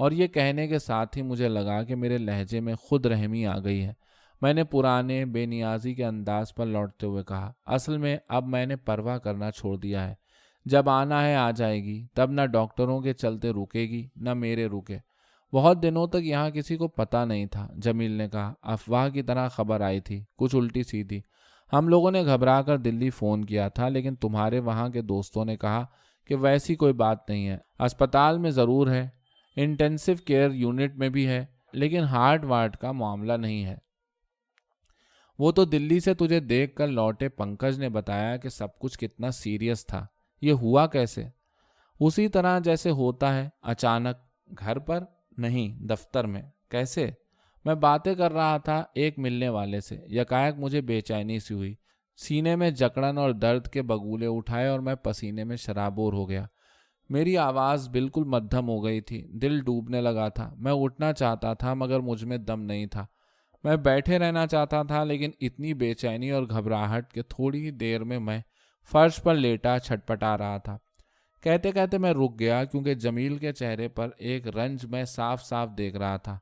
اور یہ کہنے کے ساتھ ہی مجھے لگا کہ میرے لہجے میں خود رحمی آ گئی ہے۔ میں نے پرانے بے نیازی کے انداز پر لوٹتے ہوئے کہا، اصل میں اب میں نے پرواہ کرنا چھوڑ دیا ہے۔ جب آنا ہے آ جائے گی، تب نہ ڈاکٹروں کے چلتے رکے گی نہ میرے رکے۔ بہت دنوں تک یہاں کسی کو پتہ نہیں تھا، جمیل نے کہا۔ افواہ کی طرح خبر آئی تھی، کچھ الٹی سیدھی۔ ہم لوگوں نے گھبرا کر دلی فون کیا تھا، لیکن تمہارے وہاں کے دوستوں نے کہا کہ ویسی کوئی بات نہیں ہے، اسپتال میں ضرور ہے، انٹینسیو کیئر یونٹ میں بھی ہے، لیکن ہارٹ وارٹ کا معاملہ نہیں ہے۔ وہ تو دلی سے تجھے دیکھ کر لوٹے پنکج نے بتایا کہ سب کچھ کتنا سیریس تھا۔ یہ ہوا کیسے؟ اسی طرح جیسے ہوتا ہے، اچانک۔ گھر پر نہیں، دفتر میں۔ کیسے؟ میں باتیں کر رہا تھا ایک ملنے والے سے، یکایک مجھے بے چینی سی ہوئی، سینے میں جکڑن اور درد کے بگولے اٹھائے اور میں پسینے میں شرابور ہو گیا۔ میری آواز بالکل مدھم ہو گئی تھی، دل ڈوبنے لگا تھا۔ میں اٹھنا چاہتا تھا مگر مجھ میں دم نہیں تھا۔ میں بیٹھے رہنا چاہتا تھا، لیکن اتنی بے چینی اور گھبراہٹ کہ تھوڑی ہی دیر میں فرش پر لیٹا چھٹپٹا رہا تھا۔ کہتے کہتے میں رک گیا، کیونکہ جمیل کے چہرے پر ایک رنج میں صاف صاف دیکھ رہا تھا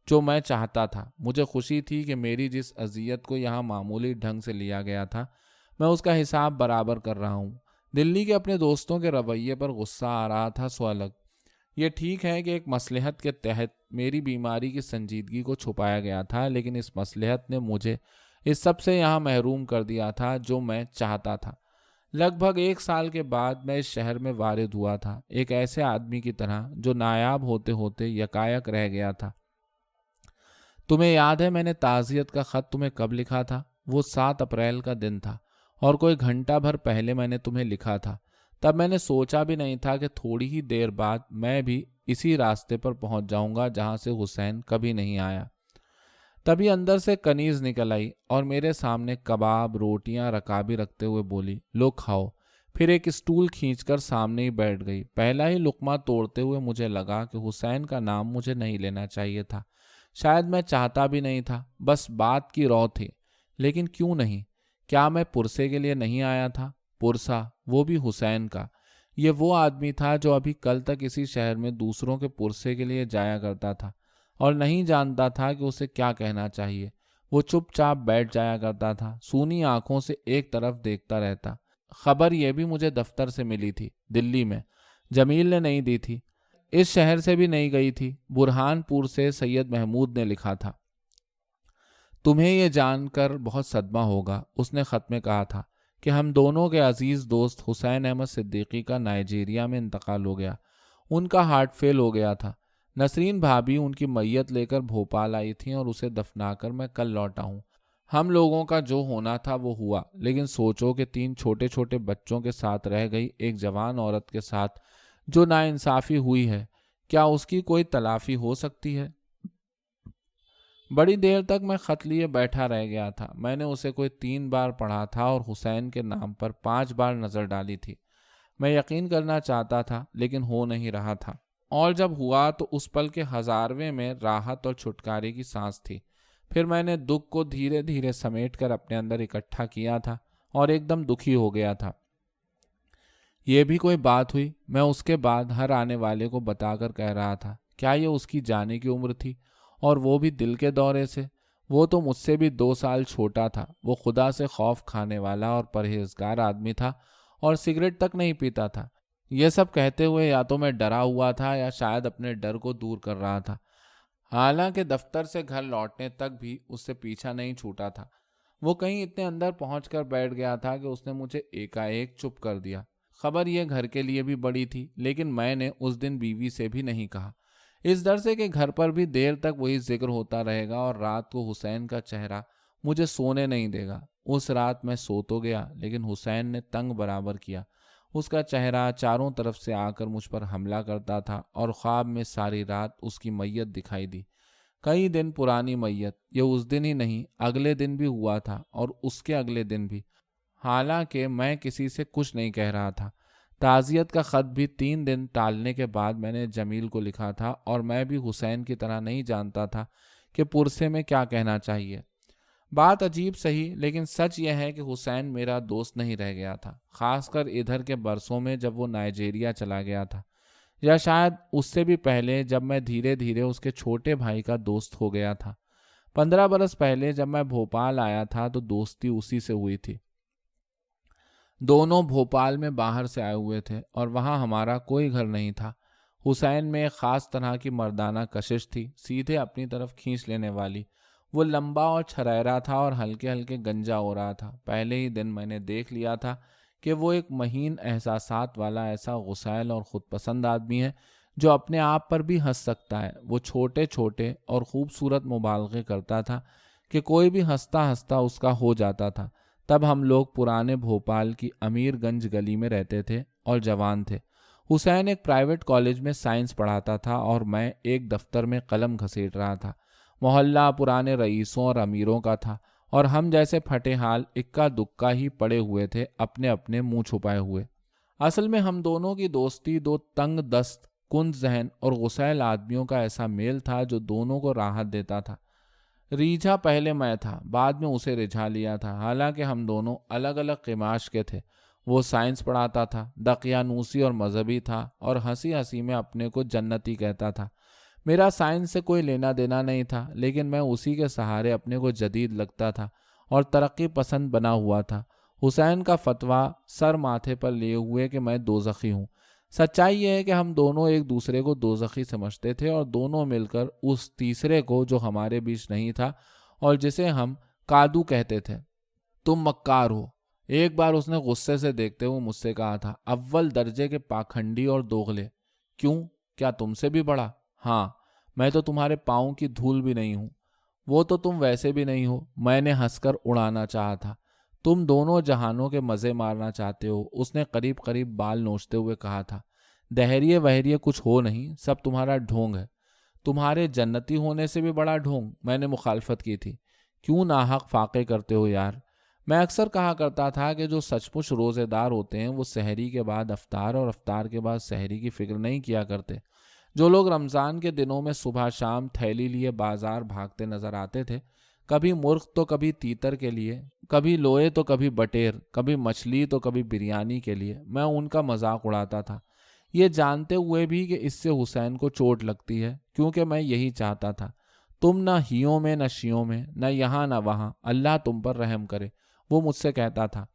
جو میں چاہتا تھا۔ مجھے خوشی تھی کہ میری جس اذیت کو یہاں معمولی ڈھنگ سے لیا گیا تھا، میں اس کا حساب برابر کر رہا ہوں۔ دلی کے اپنے دوستوں کے رویے پر غصہ آ رہا تھا سو الگ۔ یہ ٹھیک ہے کہ ایک مصلحت کے تحت میری بیماری کی سنجیدگی کو چھپایا گیا تھا، لیکن اس مصلحت نے مجھے اس سب سے یہاں محروم کر دیا تھا جو میں چاہتا تھا۔ لگ بھگ 1 سال کے بعد میں اس شہر میں وارد ہوا تھا، ایک ایسے آدمی کی طرح جو نایاب ہوتے ہوتے یکایک رہ گیا تھا۔ تمہیں یاد ہے میں نے تعزیت کا خط تمہیں کب لکھا تھا؟ وہ 7 اپریل کا دن تھا، اور کوئی گھنٹہ بھر پہلے میں نے تمہیں لکھا تھا۔ تب میں نے سوچا بھی نہیں تھا کہ تھوڑی ہی دیر بعد میں بھی اسی راستے پر پہنچ جاؤں گا جہاں سے حسین کبھی نہیں آیا۔ تبھی اندر سے کنیز نکل آئی اور میرے سامنے کباب روٹیاں رکابی رکھتے ہوئے بولی، لو کھاؤ۔ پھر ایک اسٹول کھینچ کر سامنے ہی بیٹھ گئی۔ پہلا ہی لقمہ توڑتے ہوئے مجھے لگا کہ حسین کا نام مجھے نہیں لینا چاہیے تھا۔ شاید میں چاہتا بھی نہیں تھا، بس بات کی رو تھی۔ لیکن کیوں نہیں؟ کیا میں پرسے کے لیے نہیں آیا تھا؟ پرسا، وہ بھی حسین کا۔ یہ وہ آدمی تھا جو ابھی کل تک اسی شہر میں دوسروں کے پرسے کے لیے جایا کرتا تھا اور نہیں جانتا تھا کہ اسے کیا کہنا چاہیے۔ وہ چپ چاپ بیٹھ جایا کرتا تھا، سونی آنکھوں سے ایک طرف دیکھتا رہتا۔ خبر یہ بھی مجھے دفتر سے ملی تھی، دلی میں۔ جمیل نے نہیں دی تھی، اس شہر سے بھی نہیں گئی تھی، برہان پور سے سید محمود نے لکھا تھا۔ تمہیں یہ جان کر بہت صدمہ ہوگا، اس نے خط میں کہا تھا، کہ ہم دونوں کے عزیز دوست حسین احمد صدیقی کا نائجیریا میں انتقال ہو گیا۔ ان کا ہارٹ فیل ہو گیا تھا۔ نسرین بھابھی ان کی میت لے کر بھوپال آئی تھیں اور اسے دفنا کر میں کل لوٹا ہوں۔ ہم لوگوں کا جو ہونا تھا وہ ہوا، لیکن سوچو کہ 3 چھوٹے چھوٹے بچوں کے ساتھ رہ گئی ایک جوان عورت کے ساتھ جو ناانصافی ہوئی ہے، کیا اس کی کوئی تلافی ہو سکتی ہے؟ بڑی دیر تک میں خط لیے بیٹھا رہ گیا تھا۔ میں نے اسے کوئی 3 بار پڑھا تھا اور حسین کے نام پر 5 بار نظر ڈالی تھی۔ میں یقین کرنا چاہتا تھا، لیکن ہو نہیں رہا تھا، اور جب ہوا تو اس پل کے 1000ویں میں راحت اور چھٹکارے کی سانس تھی۔ پھر میں نے دکھ کو دھیرے دھیرے سمیٹ کر اپنے اندر اکٹھا کیا تھا اور ایک دم دکھی ہو گیا تھا۔ یہ بھی کوئی بات ہوئی؟ میں اس کے بعد ہر آنے والے کو بتا کر کہہ رہا تھا، کیا یہ اس کی جانے کی عمر تھی؟ اور وہ بھی دل کے دورے سے؟ وہ تو مجھ سے بھی 2 سال چھوٹا تھا۔ وہ خدا سے خوف کھانے والا اور پرہیزگار آدمی تھا اور سگریٹ تک نہیں پیتا تھا۔ یہ سب کہتے ہوئے یا تو میں ڈرا ہوا تھا یا شاید اپنے ڈر کو دور کر رہا تھا۔ حالانکہ دفتر سے گھر لوٹنے تک بھی اس سے پیچھا نہیں چھوٹا تھا۔ وہ کہیں اتنے اندر پہنچ کر بیٹھ گیا تھا کہ اس نے مجھے ایک چپ کر دیا۔ خبر یہ گھر کے لیے بھی بڑی تھی، لیکن میں نے اس دن بیوی سے بھی نہیں کہا، اس ڈر سے کہ گھر پر بھی دیر تک وہی ذکر ہوتا رہے گا اور رات کو حسین کا چہرہ مجھے سونے نہیں دے گا۔ اس رات میں سو تو گیا، لیکن حسین نے تنگ برابر کیا۔ اس کا چہرہ چاروں طرف سے آ کر مجھ پر حملہ کرتا تھا اور خواب میں ساری رات اس کی میت دکھائی دی۔ کئی دن پرانی میت۔ یہ اس دن ہی نہیں، اگلے دن بھی ہوا تھا اور اس کے اگلے دن بھی۔ حالانکہ میں کسی سے کچھ نہیں کہہ رہا تھا۔ تعزیت کا خط بھی 3 دن ٹالنے کے بعد میں نے جمیل کو لکھا تھا، اور میں بھی حسین کی طرح نہیں جانتا تھا کہ پرسے میں کیا کہنا چاہیے۔ بات عجیب سہی، لیکن سچ یہ ہے کہ حسین میرا دوست نہیں رہ گیا تھا، خاص کر ادھر کے برسوں میں جب وہ نائجیریا چلا گیا تھا۔ یا شاید اس سے بھی پہلے جب میں دھیرے دھیرے اس کے چھوٹے بھائی کا دوست ہو گیا تھا۔ 15 برس پہلے جب میں بھوپال آیا تھا تو دوستی اسی سے ہوئی تھی۔ دونوں بھوپال میں باہر سے آئے ہوئے تھے اور وہاں ہمارا کوئی گھر نہیں تھا۔ حسین میں ایک خاص طرح کی مردانہ کشش تھی، سیدھے اپنی طرف کھینچ لینے والی۔ وہ لمبا اور چھریرا تھا اور ہلکے ہلکے گنجا ہو رہا تھا۔ پہلے ہی دن میں نے دیکھ لیا تھا کہ وہ ایک مہین احساسات والا ایسا غسیل اور خود پسند آدمی ہے جو اپنے آپ پر بھی ہنس سکتا ہے۔ وہ چھوٹے چھوٹے اور خوبصورت مبالغے کرتا تھا کہ کوئی بھی ہنستا ہنستا اس کا ہو جاتا تھا۔ تب ہم لوگ پرانے بھوپال کی امیر گنج گلی میں رہتے تھے اور جوان تھے۔ حسین ایک پرائیویٹ کالج میں سائنس پڑھاتا تھا اور میں ایک دفتر میں قلم گھسیٹ رہا تھا۔ محلہ پرانے رئیسوں اور امیروں کا تھا اور ہم جیسے پھٹے حال اکا دکا ہی پڑے ہوئے تھے، اپنے اپنے منہ چھپائے ہوئے۔ اصل میں ہم دونوں کی دوستی دو تنگ دست، کند ذہن اور غسیل آدمیوں کا ایسا میل تھا جو دونوں کو راحت دیتا تھا۔ ریجھا پہلے میں تھا، بعد میں اسے رجھا لیا تھا۔ حالانکہ ہم دونوں الگ الگ قماش کے تھے۔ وہ سائنس پڑھاتا تھا، دقیانوسی اور مذہبی تھا، اور ہنسی ہنسی میں اپنے کو جنتی کہتا تھا۔ میرا سائنس سے کوئی لینا دینا نہیں تھا، لیکن میں اسی کے سہارے اپنے کو جدید لگتا تھا اور ترقی پسند بنا ہوا تھا۔ حسین کا فتویٰ سر ماتھے پر لیے ہوئے کہ میں دوزخی ہوں۔ سچائی یہ ہے کہ ہم دونوں ایک دوسرے کو دوزخی سمجھتے تھے اور دونوں مل کر اس تیسرے کو جو ہمارے بیچ نہیں تھا اور جسے ہم کادو کہتے تھے۔ تم مکار ہو، ایک بار اس نے غصے سے دیکھتے ہوئے مجھ سے کہا تھا، اول درجے کے پاکھنڈی اور دوغلے۔ کیوں؟ کیا تم سے بھی بڑا؟ ہاں، میں تو تمہارے پاؤں کی دھول بھی نہیں ہوں۔ وہ تو تم ویسے بھی نہیں ہو۔ میں نے ہنس کر اڑانا چاہا تھا۔ تم دونوں جہانوں کے مزے مارنا چاہتے ہو، اس نے قریب قریب بال نوچتے ہوئے کہا تھا۔ دہریے وہریے کچھ ہو نہیں، سب تمہارا ڈھونگ ہے۔ تمہارے جنتی ہونے سے بھی بڑا ڈھونگ، میں نے مخالفت کی تھی۔ کیوں ناحق فاقے کرتے ہو یار؟ میں اکثر کہا کرتا تھا کہ جو سچ مچ روزے دار ہوتے ہیں وہ سحری کے بعد افطار اور افطار کے بعد سحری کی فکر نہیں کیا کرتے۔ جو لوگ رمضان کے دنوں میں صبح شام تھیلی لیے بازار بھاگتے نظر آتے تھے، کبھی مرغ تو کبھی تیتر کے لیے، کبھی لوئے تو کبھی بٹیر، کبھی مچھلی تو کبھی بریانی کے لیے، میں ان کا مذاق اڑاتا تھا، یہ جانتے ہوئے بھی کہ اس سے حسین کو چوٹ لگتی ہے، کیونکہ میں یہی چاہتا تھا۔ تم نہ ہیوں میں نہ شیوں میں، نہ یہاں نہ وہاں، اللہ تم پر رحم کرے، وہ مجھ سے کہتا تھا۔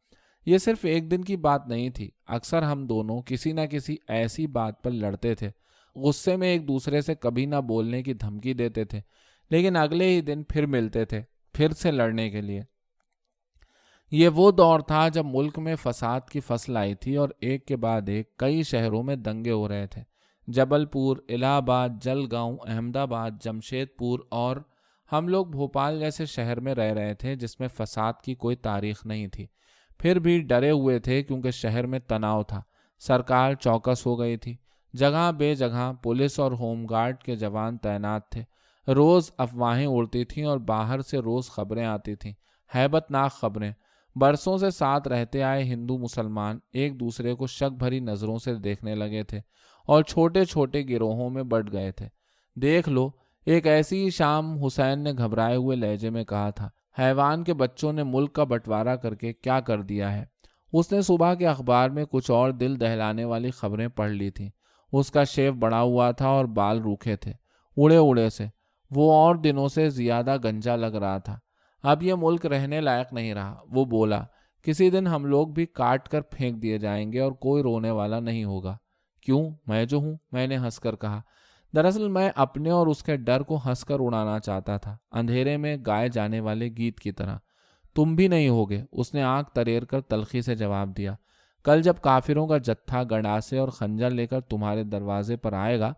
یہ صرف ایک دن کی بات نہیں تھی، اکثر ہم دونوں کسی نہ کسی ایسی بات پر لڑتے تھے، غصے میں ایک دوسرے سے کبھی نہ بولنے کی دھمکی دیتے تھے، لیکن اگلے ہی دن پھر ملتے تھے، پھر سے لڑنے کے لیے۔ یہ وہ دور تھا جب ملک میں فساد کی فصل آئی تھی اور ایک کے بعد ایک کئی شہروں میں دنگے ہو رہے تھے۔ جبل پور، الہ آباد، جلگاؤں، احمد آباد، جمشید پور، اور ہم لوگ بھوپال جیسے شہر میں رہ رہے تھے جس میں فساد کی کوئی تاریخ نہیں تھی، پھر بھی ڈرے ہوئے تھے کیونکہ شہر میں تناؤ تھا۔ سرکار چوکس ہو گئی تھی، جگہ بے جگہ پولیس اور ہوم گارڈ کے جوان تعینات تھے۔ روز افواہیں اڑتی تھیں اور باہر سے روز خبریں آتی تھیں، ہیبت ناک خبریں۔ برسوں سے ساتھ رہتے آئے ہندو مسلمان ایک دوسرے کو شک بھری نظروں سے دیکھنے لگے تھے اور چھوٹے چھوٹے گروہوں میں بٹ گئے تھے۔ دیکھ لو، ایک ایسی ہی شام حسین نے گھبرائے ہوئے لہجے میں کہا تھا، حیوان کے بچوں نے ملک کا بٹوارا کر کے کیا کر دیا ہے۔ اس نے صبح کے اخبار میں کچھ اور دل دہلانے والی خبریں پڑھ لی تھیں۔ اس کا شیو بڑا ہوا تھا اور بال روکھے تھے، اڑے اڑے سے۔ وہ اور دنوں سے زیادہ گنجا لگ رہا تھا۔ اب یہ ملک رہنے لائق نہیں رہا۔ وہ بولا، کسی دن ہم لوگ بھی کاٹ کر پھینک دیے جائیں گے اور کوئی رونے والا نہیں ہوگا۔ کیوں؟ میں جو ہوں، میں نے ہنس کر کہا۔ دراصل میں اپنے اور اس کے ڈر کو ہنس کر اڑانا چاہتا تھا، اندھیرے میں گائے جانے والے گیت کی طرح۔ تم بھی نہیں ہوگے، اس نے آنکھ تریر کر تلخی سے جواب دیا۔ کل جب کافروں کا جتھا گنڈاسے اور خنجر لے کر تمہارے دروازے پر آئے گا،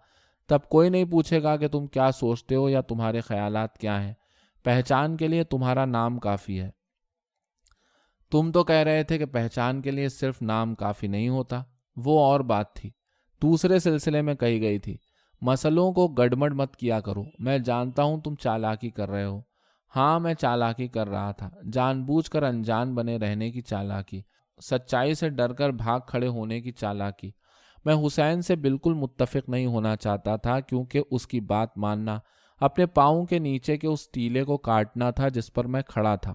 تب کوئی نہیں پوچھے گا کہ تم کیا سوچتے ہو یا تمہارے خیالات کیا ہیں۔ پہچان کے لیے تمہارا نام کافی ہے۔ تم تو کہہ رہے تھے کہ پہچان کے لیے صرف نام کافی نہیں ہوتا، وہ اور بات تھی، دوسرے سلسلے میں کہی گئی تھی۔ مسئلوں کو گڑمڑ مت کیا کرو، میں جانتا ہوں تم چالاکی کر رہے ہو۔ ہاں، میں چالاکی کر رہا تھا، جان بوجھ کر انجان بنے رہنے کی چالاکی، سچائی سے ڈر کر بھاگ کھڑے ہونے کی چالاکی۔ میں حسین سے بالکل متفق نہیں ہونا چاہتا تھا کیونکہ اس کی بات ماننا اپنے پاؤں کے نیچے کے اس ٹیلے کو کاٹنا تھا جس پر میں کھڑا تھا۔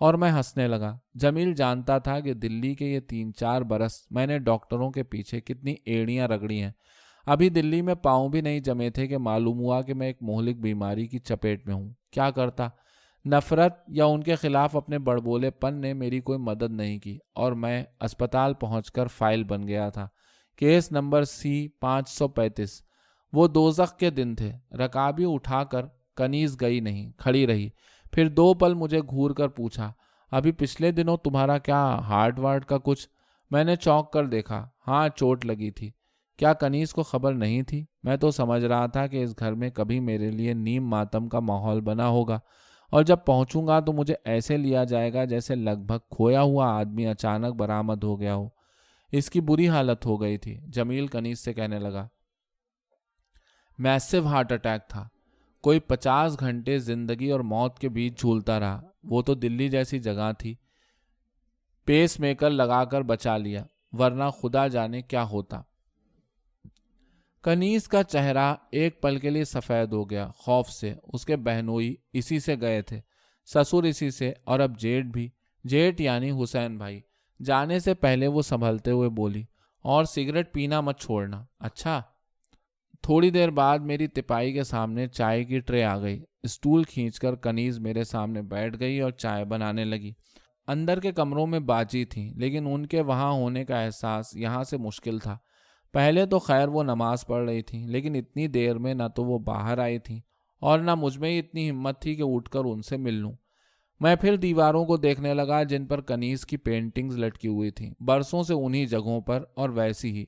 اور میں ہنسنے لگا۔ جمیل جانتا تھا کہ دلی کے یہ 3-4 برس میں نے ڈاکٹروں کے پیچھے کتنی ایڑیاں رگڑی ہیں۔ ابھی دلی میں پاؤں بھی نہیں جمے تھے کہ معلوم ہوا کہ میں ایک مہلک بیماری کی چپیٹ میں ہوں۔ کیا کرتا؟ نفرت یا ان کے خلاف اپنے بڑبولے پن نے میری کوئی مدد نہیں کی، اور میں اسپتال پہنچ کر فائل بن گیا تھا۔ Case number C535۔ وہ دوزخ کے دن تھے۔ رکابی اٹھا کر کنیز گئی نہیں، کھڑی رہی۔ پھر 2 پل مجھے گھور کر پوچھا، ابھی پچھلے دنوں تمہارا کیا ہارٹ وارٹ کا کچھ؟ میں نے چونک کر دیکھا۔ ہاں، چوٹ لگی تھی۔ کیا کنیز کو خبر نہیں تھی؟ میں تو سمجھ رہا تھا کہ اس گھر میں کبھی میرے لیے نیم ماتم کا ماحول بنا ہوگا، اور جب پہنچوں گا تو مجھے ایسے لیا جائے گا جیسے لگ بھگ کھویا ہوا آدمی اچانک برآمد ہو گیا ہو۔ اس کی بری حالت ہو گئی تھی، جمیل کنیز سے کہنے لگا۔ میسو ہارٹ اٹیک تھا۔ کوئی 50 گھنٹے زندگی اور موت کے بیچ جھولتا رہا۔ وہ تو دلی جیسی جگہ تھی، پیس میکر لگا کر بچا لیا، ورنہ خدا جانے کیا ہوتا۔ کنیز کا چہرہ ایک پل کے لیے سفید ہو گیا، خوف سے۔ اس کے بہنوئی اسی سے گئے تھے، سسر اسی سے، اور اب جیٹ بھی۔ جیٹ یعنی حسین بھائی۔ جانے سے پہلے وہ سنبھلتے ہوئے بولی، اور سگریٹ پینا مت چھوڑنا۔ اچھا۔ تھوڑی دیر بعد میری تپائی کے سامنے چائے کی ٹرے آ گئی۔ اسٹول کھینچ کر کنیز میرے سامنے بیٹھ گئی اور چائے بنانے لگی۔ اندر کے کمروں میں باجی تھیں، لیکن ان کے وہاں ہونے کا احساس یہاں سے مشکل تھا۔ پہلے تو خیر وہ نماز پڑھ رہی تھیں، لیکن اتنی دیر میں نہ تو وہ باہر آئی تھیں اور نہ مجھ میں اتنی ہمت تھی کہ اٹھ کر ان سے مل لوں۔ میں پھر دیواروں کو دیکھنے لگا جن پر کنیز کی پینٹنگز لٹکی ہوئی تھیں، برسوں سے انہی جگہوں پر اور ویسی ہی،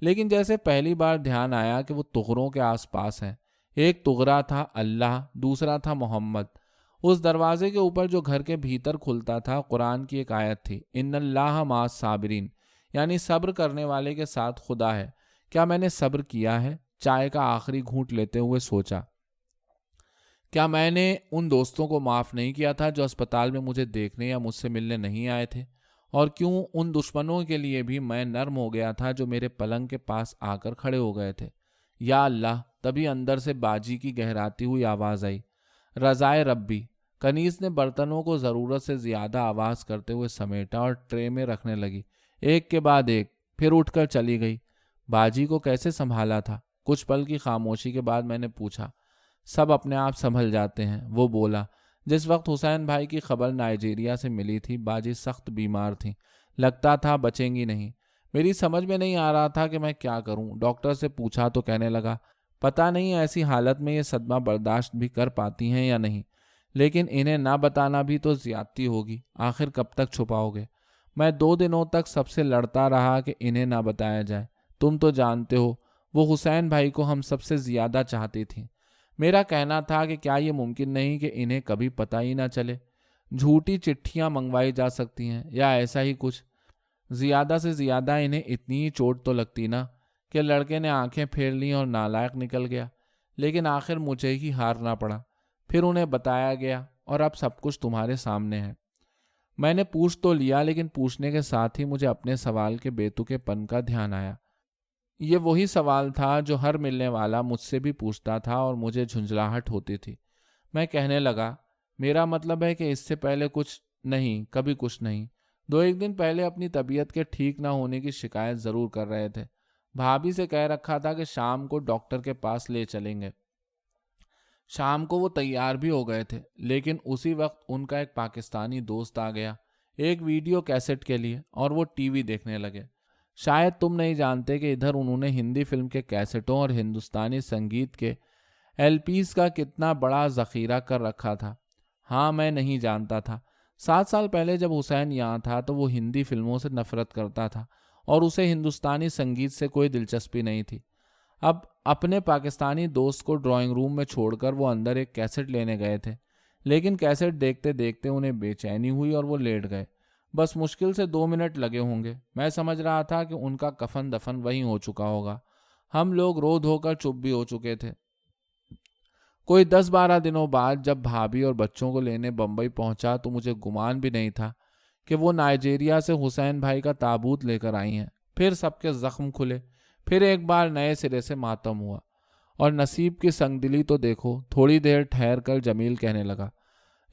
لیکن جیسے پہلی بار دھیان آیا کہ وہ تغروں کے آس پاس ہیں۔ ایک تغرا تھا اللہ، دوسرا تھا محمد۔ اس دروازے کے اوپر جو گھر کے بھیتر کھلتا تھا، قرآن کی ایک آیت تھی، ان اللہ مع الصابرین، یعنی صبر کرنے والے کے ساتھ خدا ہے۔ کیا میں نے صبر کیا ہے؟ چائے کا آخری گھونٹ لیتے ہوئے سوچا۔ کیا میں نے ان دوستوں کو معاف نہیں کیا تھا جو اسپتال میں مجھے دیکھنے یا مجھ سے ملنے نہیں آئے تھے؟ اور کیوں ان دشمنوں کے لیے بھی میں نرم ہو گیا تھا جو میرے پلنگ کے پاس آ کر کھڑے ہو گئے تھے؟ یا اللہ! تبھی اندر سے باجی کی گہراتی ہوئی آواز آئی، رضائے ربی۔ کنیز نے برتنوں کو ضرورت سے زیادہ آواز کرتے ہوئے سمیٹا اور ٹرے میں رکھنے لگی، ایک کے بعد ایک، پھر اٹھ کر چلی گئی۔ باجی کو کیسے سنبھالا تھا؟ کچھ پل کی خاموشی کے بعد میں نے پوچھا۔ سب اپنے آپ سنبھل جاتے ہیں، وہ بولا۔ جس وقت حسین بھائی کی خبر نائجیریا سے ملی تھی، باجی سخت بیمار تھیں، لگتا تھا بچیں گی نہیں۔ میری سمجھ میں نہیں آ رہا تھا کہ میں کیا کروں۔ ڈاکٹر سے پوچھا تو کہنے لگا، پتہ نہیں ایسی حالت میں یہ صدمہ برداشت بھی کر پاتی ہیں یا نہیں، لیکن انہیں نہ بتانا بھی تو زیادتی ہوگی، آخر کب تک چھپاؤ گے؟ میں 2 دنوں تک سب سے لڑتا رہا کہ انہیں نہ بتایا جائے۔ تم تو جانتے ہو وہ حسین بھائی کو ہم سب سے زیادہ چاہتی تھیں۔ میرا کہنا تھا کہ کیا یہ ممکن نہیں کہ انہیں کبھی پتہ ہی نہ چلے؟ جھوٹی چٹھیاں منگوائی جا سکتی ہیں یا ایسا ہی کچھ۔ زیادہ سے زیادہ انہیں اتنی ہی چوٹ تو لگتی نا کہ لڑکے نے آنکھیں پھیر لیں اور نالائق نکل گیا، لیکن آخر مجھے ہی ہارنا پڑا۔ پھر انہیں بتایا گیا اور اب سب کچھ تمہارے سامنے ہے۔ میں نے پوچھ تو لیا، لیکن پوچھنے کے ساتھ ہی مجھے اپنے سوال کے بیتوکے پن کا دھیان آیا۔ یہ وہی سوال تھا جو ہر ملنے والا مجھ سے بھی پوچھتا تھا اور مجھے جھنجھلاہٹ ہوتی تھی۔ میں کہنے لگا، میرا مطلب ہے کہ اس سے پہلے کچھ نہیں، کبھی کچھ نہیں۔ 2-1 دن پہلے اپنی طبیعت کے ٹھیک نہ ہونے کی شکایت ضرور کر رہے تھے۔ بھابھی سے کہہ رکھا تھا کہ شام کو ڈاکٹر کے پاس لے چلیں گے۔ شام کو وہ تیار بھی ہو گئے تھے، لیکن اسی وقت ان کا ایک پاکستانی دوست آ گیا ایک ویڈیو کیسٹ کے لیے، اور وہ ٹی وی دیکھنے لگے۔ شاید تم نہیں جانتے کہ ادھر انہوں نے ہندی فلم کے کیسٹوں اور ہندوستانی سنگیت کے LPs کا کتنا بڑا ذخیرہ کر رکھا تھا۔ ہاں، میں نہیں جانتا تھا۔ 7 سال پہلے جب حسین یہاں تھا تو وہ ہندی فلموں سے نفرت کرتا تھا اور اسے ہندوستانی سنگیت سے کوئی دلچسپی نہیں تھی۔ اب اپنے پاکستانی دوست کو ڈرائنگ روم میں چھوڑ کر وہ اندر ایک کیسٹ لینے گئے تھے، لیکن کیسٹ دیکھتے دیکھتے انہیں بے چینی ہوئی اور وہ لیٹ گئے۔ بس مشکل سے 2 منٹ لگے ہوں گے۔ میں سمجھ رہا تھا کہ ان کا کفن دفن وہیں ہو چکا ہوگا۔ ہم لوگ رو دھو کر چپ بھی ہو چکے تھے۔ کوئی 10-12 دنوں بعد جب بھابھی اور بچوں کو لینے بمبئی پہنچا تو مجھے گمان بھی نہیں تھا کہ وہ نائجیریا سے حسین بھائی کا تابوت لے کر آئی ہیں۔ پھر سب کے زخم کھلے، پھر ایک بار نئے سرے سے ماتم ہوا، اور نصیب کی سنگ دلی تو دیکھو۔ تھوڑی دیر ٹھہر کر جمیل کہنے لگا،